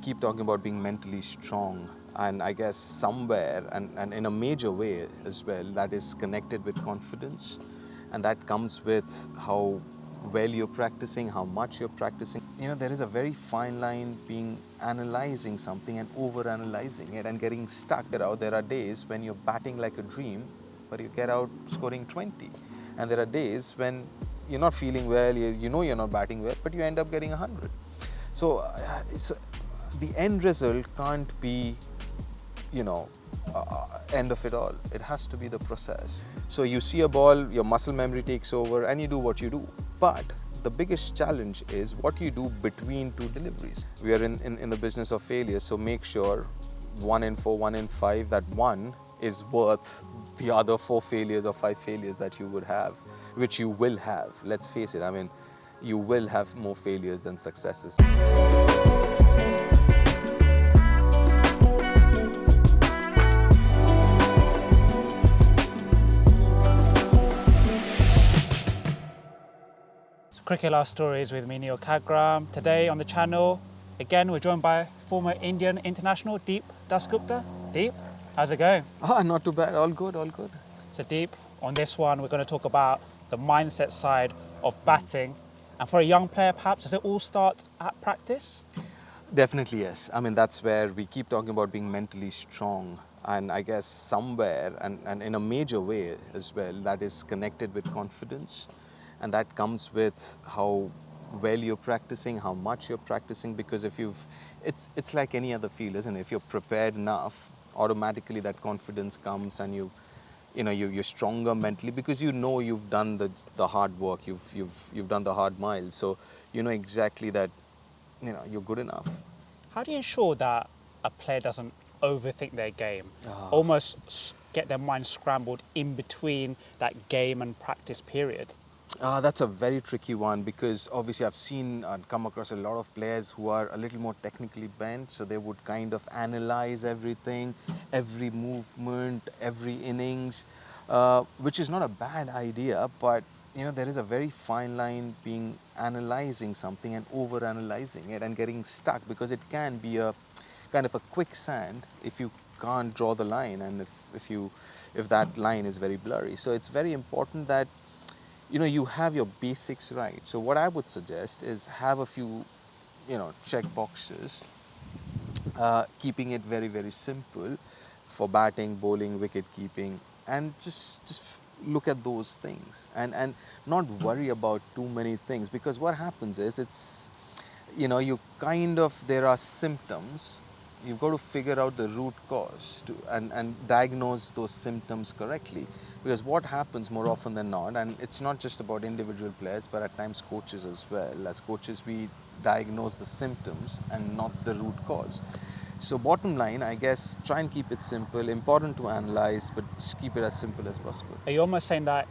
keep talking about being mentally strong, and I guess somewhere and in a major way as well, that is connected with confidence, and that comes with how well you're practicing, how much you're practicing. There is a very fine line being analyzing something and over analyzing it and getting stuck. There are days when you're batting like a dream, but you get out scoring 20. And there are days when you're not feeling well, you're not batting well, but you end up getting 100. So the end result can't be, end of it all. It has to be the process. So you see a ball, your muscle memory takes over, and you do what you do. But the biggest challenge is what you do between two deliveries. We are in the business of failure, so make sure 1 in 4, 1 in 5, that one is worth the other 4 failures or 5 failures that you would have, which you will have. Let's face it, you will have more failures than successes. Cricket Life Stories with me, Neel Khagram. Today on the channel, again, we're joined by former Indian international Deep Dasgupta. Deep, how's it going? Not too bad. All good, all good. So Deep, on this one, we're going to talk about the mindset side of batting. And for a young player, perhaps, does it all start at practice? Definitely, yes. That's where we keep talking about being mentally strong. And I guess somewhere, and in a major way as well, that is connected with confidence. And that comes with how well you're practicing, how much you're practicing, because it's like any other field, isn't it? If you're prepared enough, automatically that confidence comes, and you're stronger mentally because you've done the hard work, you've done the hard miles, so you know exactly that you're good enough. How do you ensure that a player doesn't overthink their game, almost get their mind scrambled in between that game and practice period? That's a very tricky one, because obviously I've seen and come across a lot of players who are a little more technically bent, so they would kind of analyze everything, every movement, every innings, which is not a bad idea, but there is a very fine line being analyzing something and over analyzing it and getting stuck, because it can be a kind of a quicksand if you can't draw the line, and if that line is very blurry. So it's very important that you have your basics right. So what I would suggest is have a few, check boxes, keeping it very, very simple for batting, bowling, wicket keeping, and just look at those things and not worry about too many things, because what happens is there are symptoms. You've got to figure out the root cause and diagnose those symptoms correctly. Because what happens more often than not, and it's not just about individual players, but at times coaches as well. As coaches, we diagnose the symptoms and not the root cause. So bottom line, I guess, try and keep it simple. Important to analyze, but just keep it as simple as possible. Are you almost saying that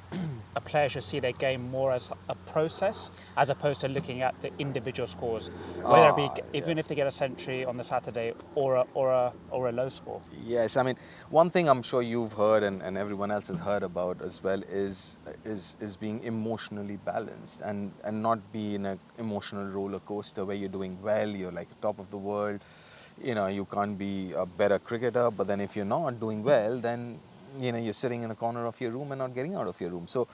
a player should see their game more as a process, as opposed to looking at the individual scores, whether it be even if they get a century on the Saturday or a low score? Yes, one thing I'm sure you've heard and everyone else has heard about as well is being emotionally balanced and not be in an emotional roller coaster where you're doing well, you're like top of the world. You can't be a better cricketer, but then if you're not doing well, then you're sitting in a corner of your room and not getting out of your room. So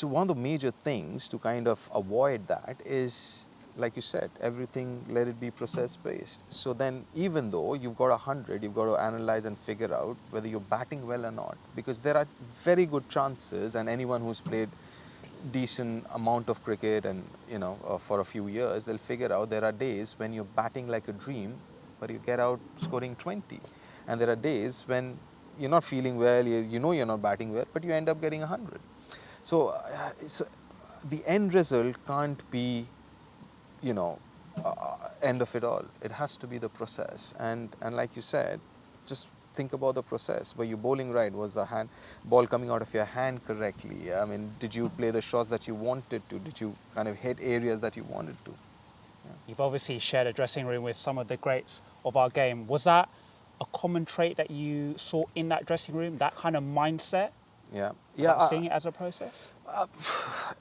one of the major things to kind of avoid that is, like you said, everything, let it be process-based. So then even though you've got 100, you've got to analyze and figure out whether you're batting well or not, because there are very good chances, and anyone who's played decent amount of cricket and for a few years, they'll figure out there are days when you're batting like a dream, but you get out scoring 20. And there are days when you're not feeling well, you're not batting well, but you end up getting 100. So the end result can't be, end of it all. It has to be the process. And like you said, just think about the process. Were you bowling right? Was the ball coming out of your hand correctly? Did you play the shots that you wanted to? Did you kind of hit areas that you wanted to? Yeah. You've obviously shared a dressing room with some of the greats of our game. Was that a common trait that you saw in that dressing room, that kind of mindset? Yeah. Seeing it as a process?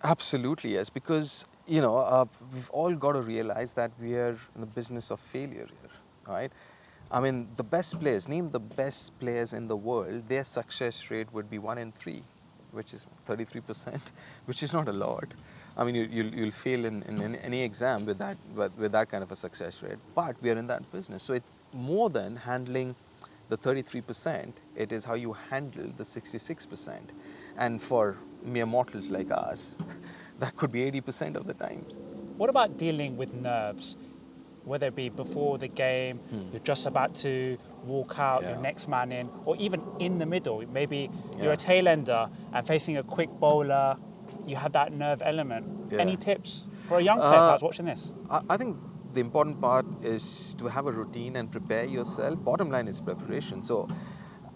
Absolutely, yes. Because, we've all got to realize that we are in the business of failure here. right? I mean, the best players, name the best players in the world, their success rate would be 1 in 3, which is 33%, which is not a lot. I mean, you'll fail in any exam with that kind of a success rate. But we are in that business. So it's more than handling the 33%, it is how you handle the 66%. And for mere mortals like us, that could be 80% of the times. What about dealing with nerves? Whether it be before the game, you're just about to walk out, your Yeah. next man in, or even in the middle. Maybe you're Yeah. a tail ender and facing a quick bowler, you have that nerve element. Yeah. Any tips for a young player perhaps watching this? I think the important part is to have a routine and prepare yourself. Bottom line is preparation. So,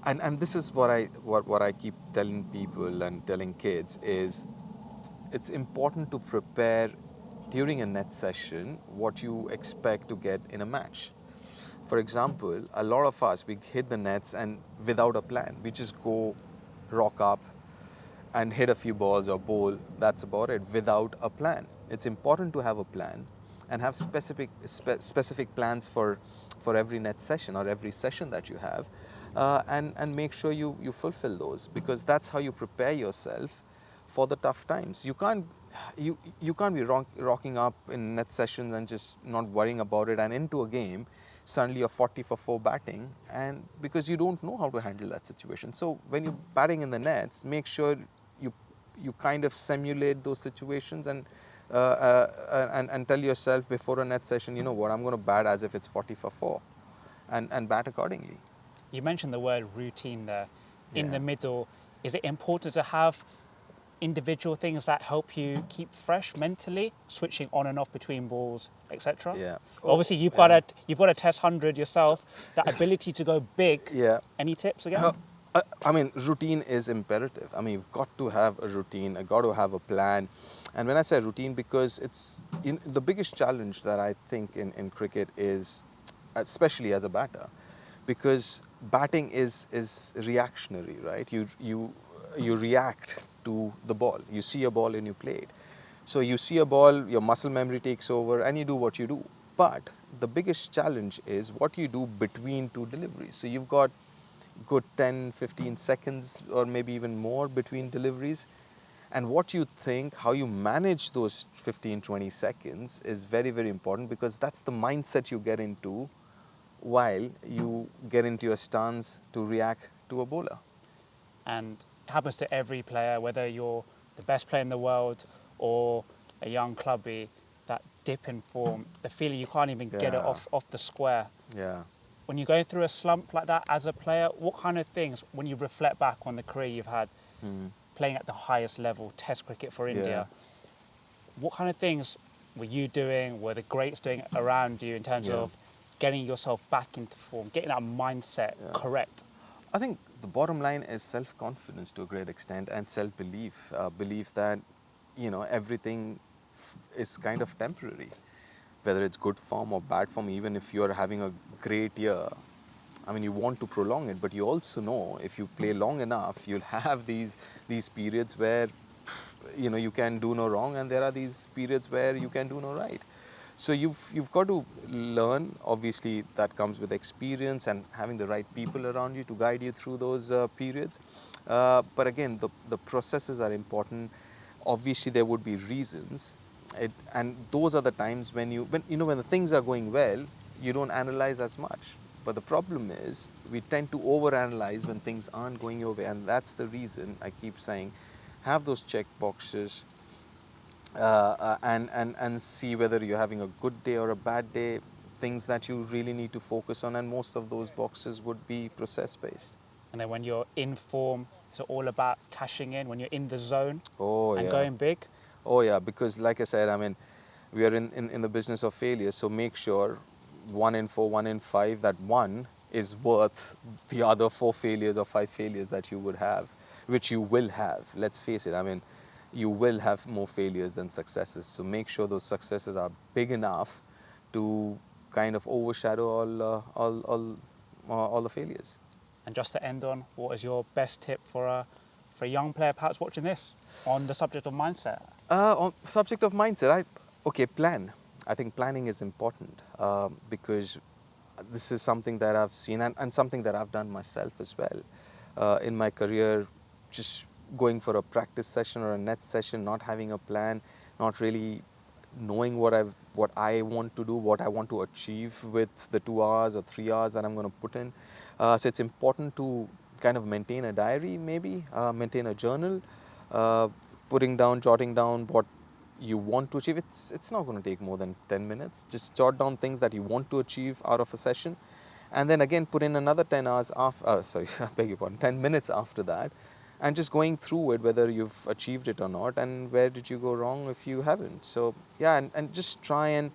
and this is what I keep telling people and telling kids is, it's important to prepare during a net session what you expect to get in a match. For example, a lot of us, we hit the nets and without a plan, we just go rock up and hit a few balls or bowl. That's about it, without a plan. It's important to have a plan and have specific plans for every net session or every session that you have, and make sure you fulfill those, because that's how you prepare yourself for the tough times. You can't be rocking up in net sessions and just not worrying about it, and into a game suddenly you're 40 for 4 batting, and because you don't know how to handle that situation. So when you're batting in the nets, make sure you kind of simulate those situations and tell yourself before a net session, you know what, I'm going to bat as if it's 40 for 4 and bat accordingly. You mentioned the word routine there. In Yeah. the middle, is it important to have individual things that help you keep fresh mentally, switching on and off between balls, etc.? Yeah. Obviously, you've got a Test 100 yourself. That ability to go big. Yeah. Any tips again? I mean, routine is imperative. I mean, you've got to have a routine, you've got to have a plan. And when I say routine, because it's the biggest challenge that I think in cricket is, especially as a batter, because batting is reactionary, right? You react to the ball. You see a ball and you play it. So you see a ball, your muscle memory takes over and you do what you do. But the biggest challenge is what you do between two deliveries. So you've got good 10, 15 seconds or maybe even more between deliveries. And what you think, how you manage those 15, 20 seconds is very, very important, because that's the mindset you get into while you get into your stance to react to a bowler. And it happens to every player, whether you're the best player in the world or a young clubby, that dip in form, the feeling you can't even get it Yeah. off the square. Yeah. When you go through a slump like that as a player, what kind of things, when you reflect back on the career you've had, playing at the highest level, Test cricket for India, what kind of things were you doing, were the greats doing around you in terms of getting yourself back into form, getting that mindset correct? I think the bottom line is self-confidence to a great extent, and self-belief. Belief that, you know, everything is kind of temporary, whether it's good form or bad form. Even if you're having a great year, I mean, you want to prolong it, but you also know if you play long enough, you'll have these periods where, you know, you can do no wrong, and there are these periods where you can do no right. So you've got to learn. Obviously, that comes with experience and having the right people around you to guide you through those periods. But again, the processes are important. Obviously, there would be reasons, and those are the times when the things are going well, you don't analyze as much. But the problem is, we tend to overanalyze when things aren't going your way, and that's the reason I keep saying, have those check boxes. And see whether you're having a good day or a bad day, things that you really need to focus on, and most of those boxes would be process-based. And then when you're in form, it's all about cashing in, when you're in the zone and yeah. going big. Oh yeah, because like I said, I mean, we are in the business of failure, so make sure 1 in 4, 1 in 5, that one is worth the other 4 failures or 5 failures that you would have, which you will have. Let's face it, I mean, you will have more failures than successes. So make sure those successes are big enough to kind of overshadow all the failures. And just to end on, what is your best tip for a young player perhaps watching this on the subject of mindset? On subject of mindset, plan. I think planning is important, because this is something that I've seen and something that I've done myself as well in my career, just going for a practice session or a net session, not having a plan, not really knowing what I want to do, what I want to achieve with the 2 hours or 3 hours that I'm going to put in. So it's important to kind of maintain a diary, maybe maintain a journal, jotting down what you want to achieve. It's not going to take more than 10 minutes. Just jot down things that you want to achieve out of a session, and then again put in another 10 hours after. Sorry, I beg your pardon. 10 minutes after that, and just going through it, whether you've achieved it or not, and where did you go wrong if you haven't. So yeah, and just try and,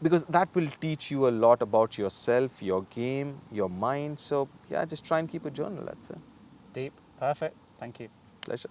because that will teach you a lot about yourself, your game, your mind. So yeah, just try and keep a journal. That's it. Deep, perfect. Thank you. Pleasure.